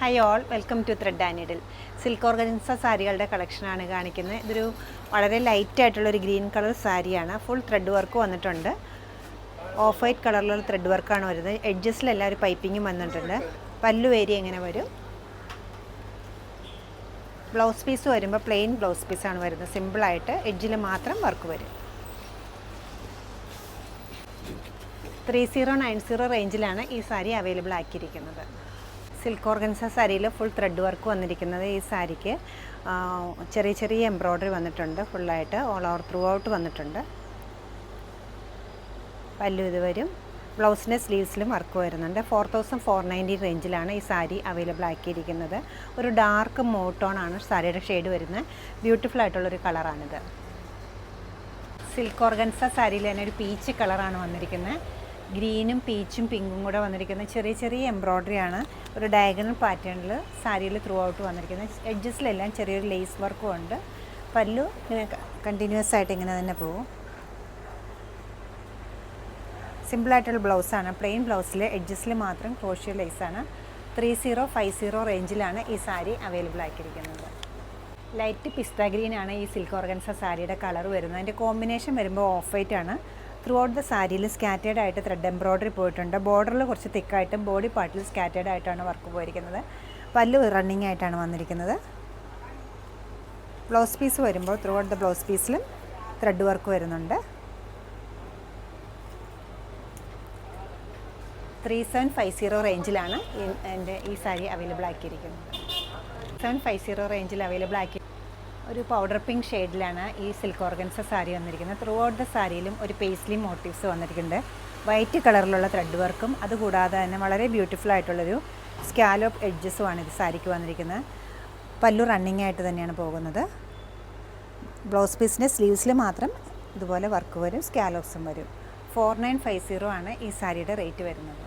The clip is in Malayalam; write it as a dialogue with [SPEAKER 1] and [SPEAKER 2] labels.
[SPEAKER 1] Hi all, welcome to thread and needle. Silk organza സാരികളുടെ കളക്ഷനാണ് കാണിക്കുന്നത്. ഇതൊരു വളരെ ലൈറ്റായിട്ടുള്ളൊരു ഗ്രീൻ കളർ സാരിയാണ്. ഫുൾ ത്രെഡ് വർക്ക് വന്നിട്ടുണ്ട്. ഓഫ് വൈറ്റ് കളറിലുള്ള ത്രെഡ് വർക്കാണ് വരുന്നത്. എഡ്ജസിലെല്ലാം ഒരു പൈപ്പിങ്ങും വന്നിട്ടുണ്ട്. പല്ലു ഏരിയ ഇങ്ങനെ വരും. ബ്ലൗസ് പീസ് വരുമ്പോൾ പ്ലെയിൻ ബ്ലൗസ് പീസാണ് വരുന്നത്. സിമ്പിളായിട്ട് എഡ്ജിൽ മാത്രം വർക്ക് വരും. 3090 റേഞ്ചിലാണ് ഈ സാരി അവൈലബിൾ ആക്കിയിരിക്കുന്നത്. സിൽക്ക് ഓർഗൻസ സാരിയിൽ ഫുൾ ത്രെഡ് വർക്ക് വന്നിരിക്കുന്നത്. ഈ സാരിക്ക് ചെറിയ ചെറിയ എംബ്രോയ്ഡറി വന്നിട്ടുണ്ട്. ഫുള്ളായിട്ട് ഓൾ ഓവർ ത്രൂ ഔട്ട് വന്നിട്ടുണ്ട്. പല്ലു ഇത് വരും. ബ്ലൗസിൻ്റെ സ്ലീവ്സിലും വർക്ക് വരുന്നുണ്ട്. 4490 റേഞ്ചിലാണ് ഈ സാരി അവൈലബിൾ ആക്കിയിരിക്കുന്നത്. ഒരു ഡാർക്ക് മോട്ടോണാണ് സാരിയുടെ ഷെയ്ഡ് വരുന്നത്. ബ്യൂട്ടിഫുൾ ആയിട്ടുള്ളൊരു കളറാണിത്. സിൽക്ക് ഓർഗൻസ സാരിയിൽ തന്നെ ഒരു പീച്ച് കളറാണ് വന്നിരിക്കുന്നത്. ഗ്രീനും പീച്ചും പിങ്കും കൂടെ വന്നിരിക്കുന്ന ചെറിയ ചെറിയ എംബ്രോയ്ഡറിയാണ്. ഒരു ഡയഗണൽ പാറ്റേണിൽ സാരിയിൽ ത്രൂ ഔട്ട് വന്നിരിക്കുന്നത്. എഡ്ജസിലെല്ലാം ചെറിയൊരു ലേസ് വർക്കും ഉണ്ട്. പല്ലു ഇങ്ങനെ കണ്ടിന്യൂസ് ആയിട്ട് ഇങ്ങനെ തന്നെ പോകും. സിമ്പിളായിട്ടുള്ള ബ്ലൗസാണ്. പ്ലെയിൻ ബ്ലൗസിൽ എഡ്ജസിൽ മാത്രം ക്രോഷ്യോ ലേസാണ്. 3050 റേഞ്ചിലാണ് ഈ സാരി അവൈലബിൾ ആക്കിയിരിക്കുന്നത്. ലൈറ്റ് പിസ്ത ഗ്രീനാണ് ഈ സിൽക്ക് ഓർഗൻസ സാരിയുടെ കളർ വരുന്നത്. അതിൻ്റെ കോമ്പിനേഷൻ വരുമ്പോൾ ഓഫ് വൈറ്റ് ആണ്. ത്രൂ ഔട്ട് ദ സാരിയിൽ സ്കാറ്റേഡ് ആയിട്ട് ത്രെഡ് എംബ്രോയ്ഡറി പോയിട്ടുണ്ട്. ബോർഡറിൽ കുറച്ച് തിക്കായിട്ടും ബോഡി പാർട്ടിൽ സ്കാറ്റേഡ് ആയിട്ടാണ് വർക്ക് പോയിരിക്കുന്നത്. പല്ലു റണ്ണിങ് ആയിട്ടാണ് വന്നിരിക്കുന്നത്. ബ്ലൗസ് പീസ് വരുമ്പോൾ ത്രൂ ഔട്ട് ദ ബ്ലൗസ് പീസിലും ത്രെഡ് വർക്ക് വരുന്നുണ്ട്. 3750 റേഞ്ചിലാണ് എൻ്റെ ഈ സാരി അവൈലബിൾ ആക്കിയിരിക്കുന്നത്. 750 റേഞ്ചിൽ അവൈലബിൾ ആക്കി ഒരു പൗഡർ പിങ്ക് ഷെയ്ഡിലാണ് ഈ സിൽക്ക് ഓർഗൻസ സാരി വന്നിരിക്കുന്നത്. ത്രൂ ഔട്ട് ദ സാരിയിലും ഒരു പേസ്ലി മോട്ടീവ്സ് വന്നിരിക്കുന്നുണ്ട്. വൈറ്റ് കളറിലുള്ള ത്രെഡ് വർക്കും അതുകൂടാതെ തന്നെ വളരെ ബ്യൂട്ടിഫുൾ ആയിട്ടുള്ളൊരു സ്കാലോപ്പ് എഡ്ജസുമാണ് ഇത് സാരിക്ക് വന്നിരിക്കുന്നത്. പല്ലു റണ്ണിങ് ആയിട്ട് തന്നെയാണ് പോകുന്നത്. ബ്ലൗസ് പീസിൻ്റെ സ്ലീവ്സിൽ മാത്രം ഇതുപോലെ വർക്ക് വരും. സ്കാലോപ്സും വരും. 4950 ആണ് ഈ സാരിയുടെ റേറ്റ് വരുന്നത്.